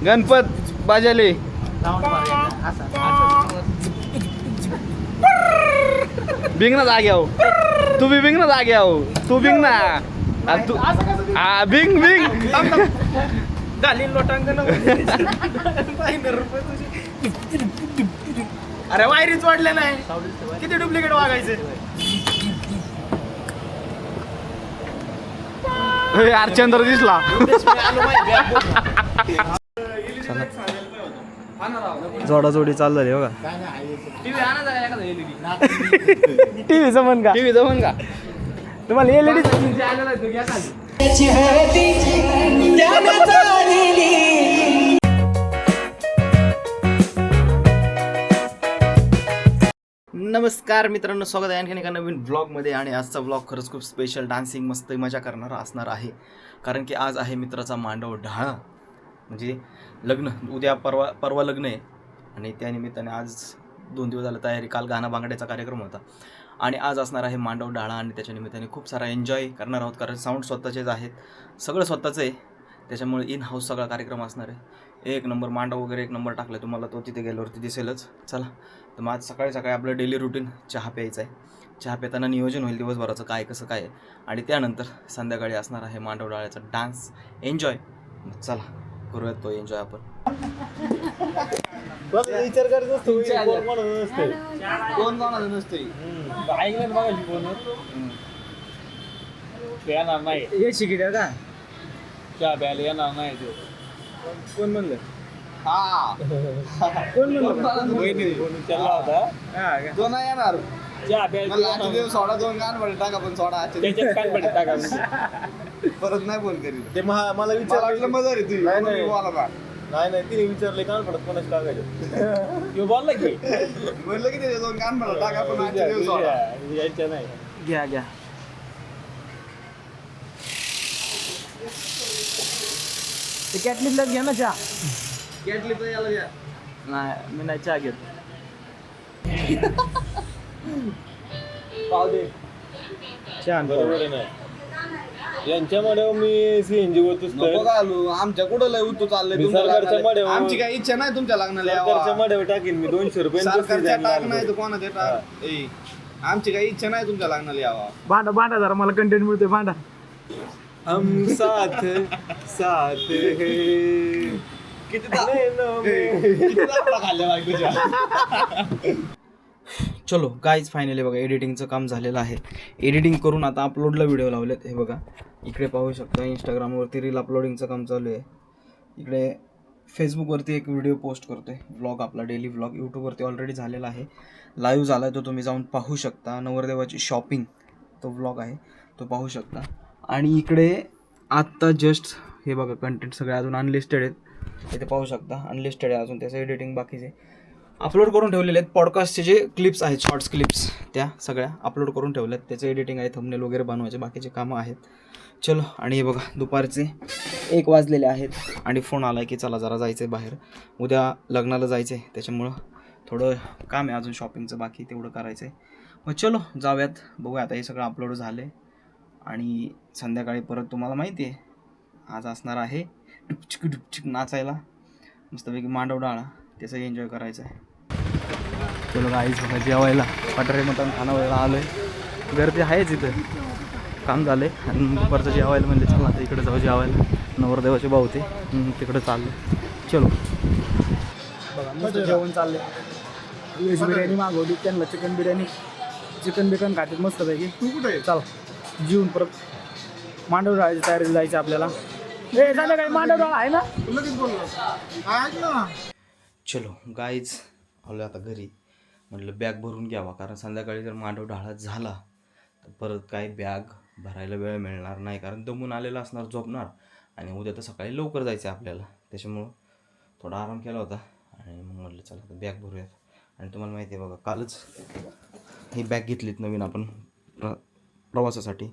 Ganpat बाजाले Bing ना जाग्यावर तू be being ना जाग्यावर तू बिंग ना तू हा बिंग बिंग घालीन लोटांगण अरे वायरीच वाढल्या नाही किती डुप्लिकेट वागायचे अर्चंद्र दिसला जोडाजोडी चालू झाली बघा टीव्ही जमन का तुम्हाला एलईडी नमस्कार मित्रांनो, स्वागत आहे आणखीन एका नवीन ब्लॉगमध्ये. आणि आजचा ब्लॉग खरंच खूप स्पेशल, डान्सिंग मस्त मजा करणारा असणार आहे. कारण की आज आहे मित्राचा मांडव ढाळा, म्हणजे लग्न. उद्या परवा लग्न आहे आणि त्यानिमित्ताने आज 2 दिवस झालं तयारी. काल गाणं बांगड्याचा कार्यक्रम होता आणि आज असणार आहे मांडव ढाळा. आणि त्याच्या निमित्ताने खूप सारा एन्जॉय करणार आहोत, कारण साऊंड स्वतःचेच आहेत, सगळं स्वतःचं आहे. त्याच्यामुळे इन हाऊस सगळा कार्यक्रम असणार आहे. एक नंबर मांडव वगैरे एक नंबर टाकला, तुम्हाला तो तिथे गेल्यावरती दिसेलच. चला तर मग आज सकाळी सकाळी आपलं डेली रुटीन चहा प्यायचं आहे. चहा पिताना नियोजन होईल दिवसभराचं काय कसं काय आहे. आणि त्यानंतर संध्याकाळी असणार आहे मांडव डाळ्याचा डान्स एन्जॉय. चला करूयात तो एन्जॉय आपण. विचार करत असतो कोण कोणाचं नसते ऐकलं बघा येणार नाही हे शिकिट का चहा प्यायला येणार नाही तो कोण म्हणलं हा कोण म्हणलं विचारला होता तो नाही येणार चहा प्यायला सोडा 2 कान टाका, पण सोडा त्याच्यात काय पडत टाका परत नाही फोन करीत. ते मला विचारलं मजा रे तुझी. नाही तिने विचारले कान पडत कोणाच टाकायचं किंवा बोलला की म्हणलं की त्याच्या 2 कान टाका, पण यायचं नाही. घ्या ते कॅटलिपलाच घ्या ना चहा. कॅटलिप याला घ्या. नाही मी नाही चहा घेत. पाव दे चहा बरोबर आहे. यांच्यामध्ये मी सीएनजी वरतोच आमच्या कुठं लय उतू चाललंय. आमची काही इच्छा नाही तुमच्या लग्नाला मध्ये टाकीन मी 200 रुपये टाक नाही तर कोणाचे टाक. आमची काही इच्छा नाही तुमच्या लग्नाला यावा. भांडा जरा मला कंटेंट मिळतोय. भांडा हम साथ साथ है किती चलो गाईज, फायनली बघा एडिटिंगचं काम झालेलं आहे. एडिटिंग करून आता अपलोडला व्हिडिओ लावलेत. हे बघा इकडे पाहू शकता, इंस्टाग्रामवरती रील अपलोडिंगचं काम चालू आहे. इकडे फेसबुकवरती एक व्हिडिओ पोस्ट करतो आहे, व्लॉग आपला डेली व्लॉग. यूट्यूबवरती ऑलरेडी झालेला आहे, लाईव्ह झाला आहे तो, तुम्ही जाऊन पाहू शकता. नवरदेवाची शॉपिंग तो व्लॉग आहे, तो पाहू शकता. आणि इकडे आत्ता जस्ट हे बघा कंटेंट सगळे अजून अनलिस्टेड आहेत, इथे पाहू शकता. अनलिस्टेड आहे अजून, त्याचं एडिटिंग बाकीचे अपलोड करून ठेवलेले आहेत. पॉडकास्टचे जे क्लिप्स आहेत, शॉर्ट्स क्लिप्स, त्या सगळ्या अपलोड करून ठेवल्या आहेत. त्याचं एडिटिंग आहे, थंबनेल वगैरे बनवायचे बाकीचे कामं आहेत. चलो, आणि हे बघा दुपारचे 1 वाजलेले आहेत आणि फोन आला आहे की चला जरा जायचं आहे बाहेर, उद्या लग्नाला जायचं आहे. त्याच्यामुळं थोडं काम आहे अजून शॉपिंगचं बाकी, तेवढं करायचं आहे. मग चलो जाऊयात, बघूया. आता हे सगळं अपलोड झालं आहे आणि संध्याकाळी परत तुम्हाला माहिती आहे आज असणार आहे डुपचिक नाचायला मस्तपैकी मांडव डाळा, त्याचं एन्जॉय करायचं आहे. चलो गाईच बघा जेवायला पटरे मटण खाणं वगैरे आलो आहे. गर्दी आहेच इथं, काम झालं आहे. आणि दुपारचं जेवायला म्हणजे चला आता इकडे जाऊ जेवायला. नवरदेवाचे भाऊ ते तिकडं चाललं. चलो बघा मस्त जेवण चाललं आहे. व्हेज बिर्याणी मागवली त्यांना, चिकन बिर्याणी, चिकन बिकन खातात मस्तपैकी. तू कुठे चला जेवून परत मांडव डाळायची तयारीला जायचं आपल्याला. हे झालं काही मांडव डाळ आहे ना. चलो गाईज आलो आता घरी. म्हटलं बॅग भरून घ्यावा, कारण संध्याकाळी जर मांडव ढाळा झाला तर परत काही बॅग भरायला वेळ मिळणार नाही, कारण दमून आलेला असणार, झोपणार. आणि उद्या तर सकाळी लवकर जायचं आहे आपल्याला, त्याच्यामुळं थोडा आराम केला होता. आणि मग म्हटलं चला आता बॅग भरूयात. आणि तुम्हाला माहिती आहे बघा, कालच ही बॅग घेतलीत नवीन आपण प्रवासासाठी.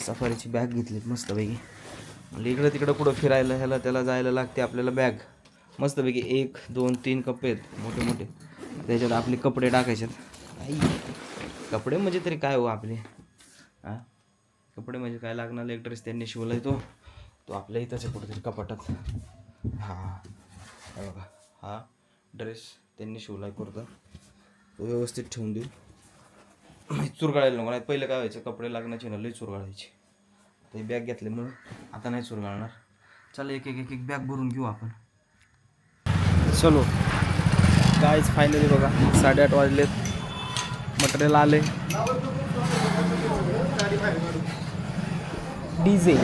सफारीची बॅग घेतलीत मस्तपैकी. म्हणजे इकडं तिकडं कुठं फिरायला ह्याला त्याला जायला लागते आपल्याला बॅग. मस्तपैकी 1 2 3 कप्पे आहेत मोठे मोठे, त्याच्यात आपले कपडे टाकायचे. कपडे म्हणजे तरी काय हो आपले, हां कपडे म्हणजे काय लागणार, एक ड्रेस त्यांनी शिवला तो आपल्या इथंच आहे कुठेतरी कपाटात. हां हे बघा हा ड्रेस त्यांनी शिवला आहे कुर्ता तो व्यवस्थित ठेवून देऊ चुरगाळायला नको नाही पहिलं काय व्हायचं कपडे लागण्याची ना लई चुरगाळायची ते बॅग घेतल्यामुळं आता नाही चुरगाळणार चला एक एक एक एक बॅग भरून घेऊ आपण चलो गाईज फायनली बघा 8:30 वाजलेत मटेरियल आले डीजे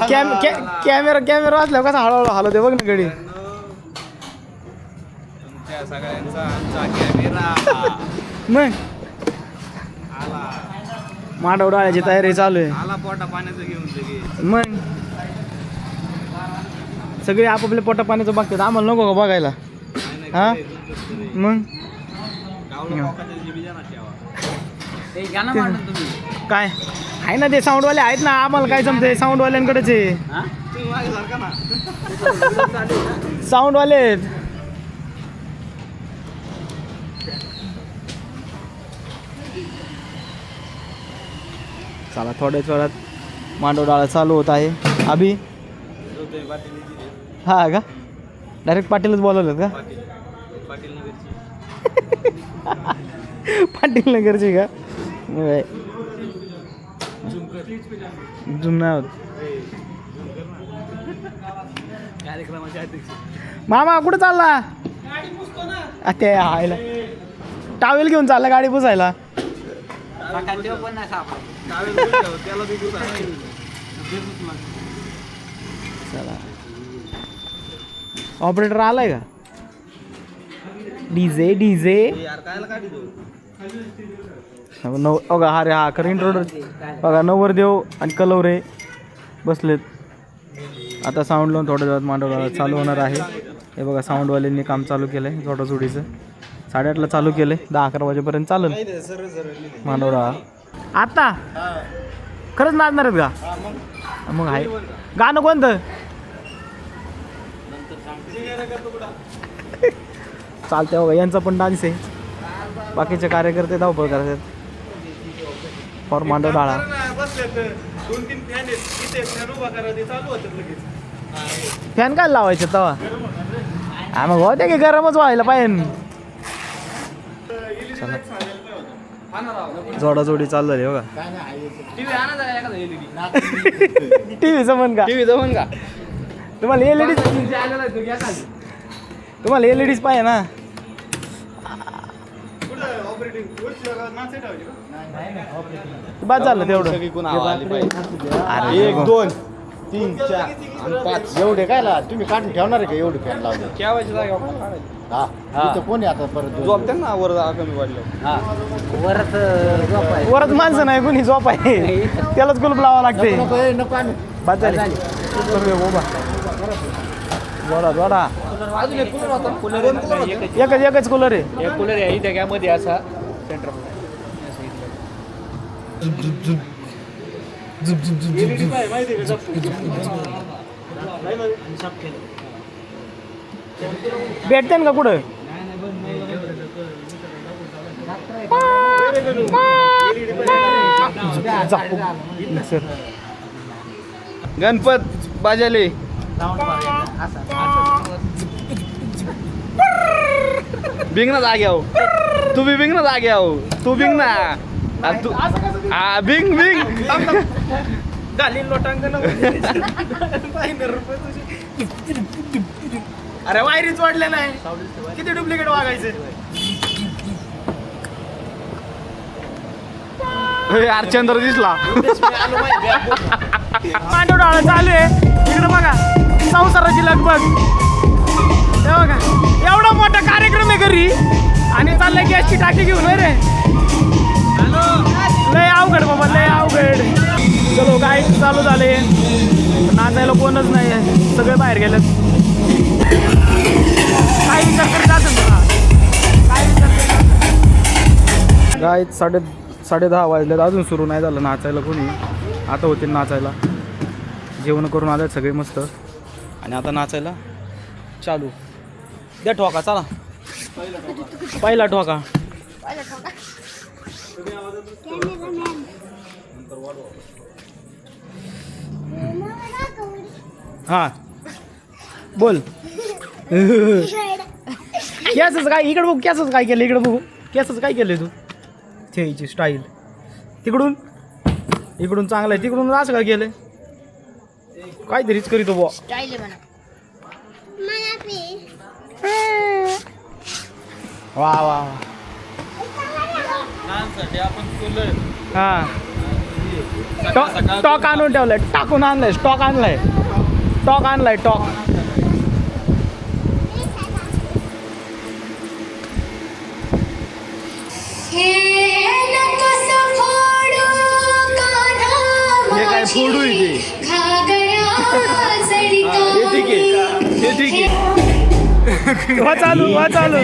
कॅमेरा वाचल्यावर कसा हळूहळू हलवते बघ ना गडी तुमच्या सगळ्यांचा आमचा कॅमेरा मग मांडव डाळ्याची तयारी चालू आहे आला पोटा पाण्याचं घेऊन सगळे मग सगळे आपापल्या पोटा पाण्याचं बघतात आम्हाला नको का बघायला हा मग काय आहे ना ते साऊंडवाले आहेत ना आम्हाला काय जमते साऊंडवाल्यांकडेच आहे साऊंडवाले आहेत चला थोड्याच वेळात मांडव डाळा चालू होत आहे अभि हा का डायरेक्ट पाटीलच बोलवलेत का पाटील नगरची का झुम नाही होत मामा कुठं चालला ते हायला टावेल घेऊन चालला गाडी पुसायला चला ऑपरेटर आलाय का डीजे बघा हा रे हा खरं इंट्रोडर बघा नवरदेव आणि कलवरे बसलेत आता साऊंड लावून थोड्या वेळात मांडवला चालू होणार आहे हे बघा साऊंडवाल्यांनी काम चालू केलं आहे जोडाजोडीचं 8:30ला चालू केलं आहे 10-11 वाजेपर्यंत चालेल मांडवरा आता खरंच नाचणार आहेत का मग आहे गाणं कोणतं चालतंय बघा यांचा पण डान्स आहे बाकीचे कार्यकर्ते धावपळ करतात फॉर मांडव डाळा 2-3 फॅन आहेत फॅन उभा करा ते चालू होतात लगेच फॅन काय लावायचे तवा हा मग होते की गरमच व्हायला पाहिजे जोडाजोडी चालू झाली बघा टीव्ही जमन का तुम्हाला एलईडीच पाहिजे ना बाद झालं तेवढं 1 2 3 4 5 एवढे काय ला तुम्ही काढून ठेवणार आहे का एवढे फॅन लावले केवायची जागा हा इथं कोणी आता परत झोपते ना वर कमी वाढलं हा वरच माणसं नाही कोणी झोप आहे त्यालाच कुलूप लावा लागते बाद झाली जोडा एकच कूलर आहे एक कूलर आहे इथे मध्ये असा सेंटर भेटते का कुठं गणपत बाजाले बिंग ना जाग्यावर तू बी बिंग ना जाग्यावर तू बिंग ना तू बिंग घालीन लोटांगण अरे वायरीच वाढल्या नाही किती डुप्लिकेट वागायचे अर्चंद्र दिसला मांडव डाळा चालू आहे इकडे बघा संसाराची लगबग हे बघा एवढा मोठा कार्यक्रम आहे घरी आणि चाललंय गॅसची टाकी घेऊन रे लय अवघड बाबा लय अवघड चलो काय चालू झाले नाचायला कोणच नाही सगळे बाहेर गेलेत काही विचार करत असेल काय 10:30 वाजलेत अजून सुरू नाही झालं नाचायला कोणी आता होते नाचायला जेवण करून आले सगळे मस्त आणि आता नाचायला चालू द्या ठोका चला पहिला ठोका हा बोल. केसच काय इकडे बघू, केसच काय केलं इकडे बघू, केसच काय केलंय तू. थेची स्टाईल तिकडून इकडून चांगलं आहे, तिकडून असं काय केलंय, काहीतरीच करीतो बुवा. वा वा हा टॉक आणून ठेवलाय, टाकून आणलाय, स्टॉक आणलाय, टॉक आणलाय, टॉक. हे काय फोडू आहे ते ठीक आहे, हे ठीक आहे. वा चालू, वा चालू.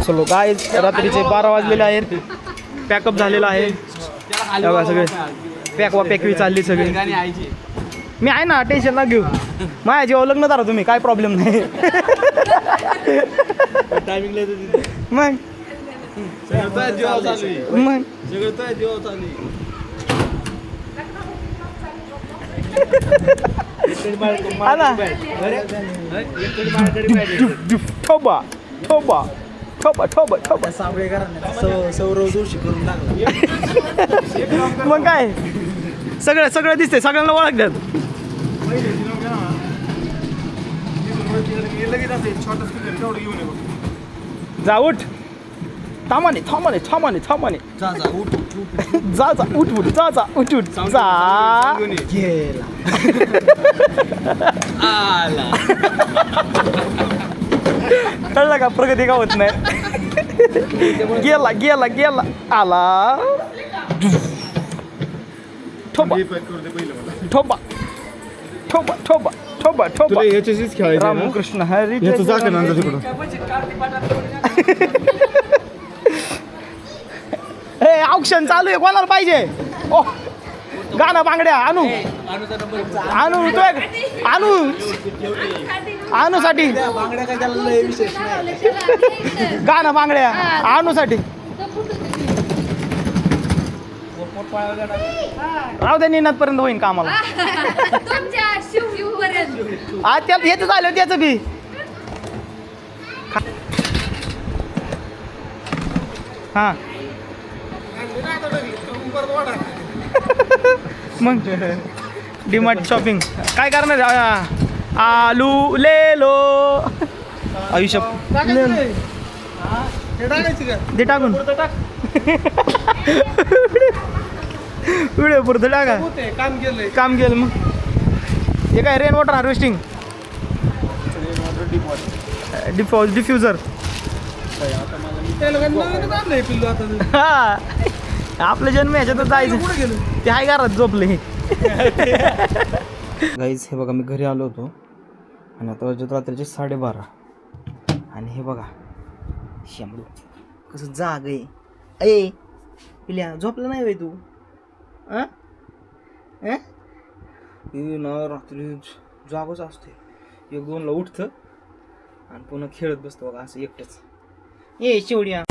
चलो काय रात्रीचे 12 वाजलेले आहेत, पॅकअप झालेला आहे बघा, सगळे पॅकवा पॅकवी चालली सगळी. मी आहे ना, टेन्शन ना घेऊ, माझ्या जेव्हा लग्न करा तुम्ही, काय प्रॉब्लेम नाही. मग मग ठोबा ठोबा ठोबा ठोबा ठोबा सौरव जोशी करून लागला. मग काय सगळं सगळं दिसते, सगळ्यांना ओळखतात. जा उठ, थांबाने थांबाने थांबाने थांबाने, जा जा उठ उठ, जा जा उठ उठ, जा गेला. कळलं का, प्रगती का होत नाही. गेला गेला गेला, आला. ठोबा ठोबा ठोबा ठोबा ठोबा ठोबा. ह्याच्याशीच खेळायचं रामकृष्ण हरी. हे ऑप्शन चालू आहे, कोणाला पाहिजे. ओ गाणं बांगड्या आणू आणू तो आणू आणूसाठी गाणं बांगड्या आणूसाठी राहू दे, निनाद पर्यंत होईन कामाला. आज त्या हेच झालं त्याचं बी. हा मग डीमार्ट शॉपिंग काय करणार. आलू लेलो आयुष्य दे टाकून, व्हिडिओ पुरतं टाका. काम केलं मग. हे काय रेन वॉटर हार्वेस्टिंग, डिफ्युजर. हा आपलं जन्म ह्याच्यातच जायचं, ते हाय घरात झोपले. गाईज हे बघा, मी घरी आलो होतो आणि आता वाजत रात्रीचे 12:30 आणि हे बघा शामडू कसं जाग आहे. ए पिल्या झोपलं नाही बाई तू. ना रात्री जागच असते, 1-2ला उठतं आणि पुन्हा खेळत बसतो बघा असं एकटंच. ए शेवड्या